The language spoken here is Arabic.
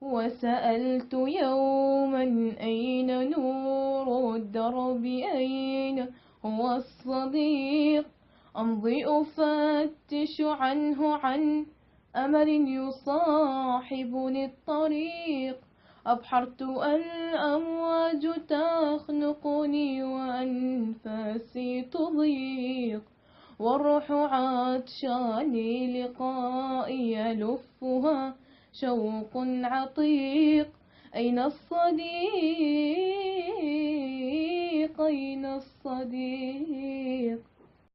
وسألت يوما أين نور الدرب، أين هو الصديق؟ أمضي أفتش عنه عن أمل يصاحبني الطريق. أبحرت الأمواج تخنقني وأنفاسي تضيق، والروح عطشان لقائي يلفها شوق عتيق. أين الصديق؟ أين الصديق؟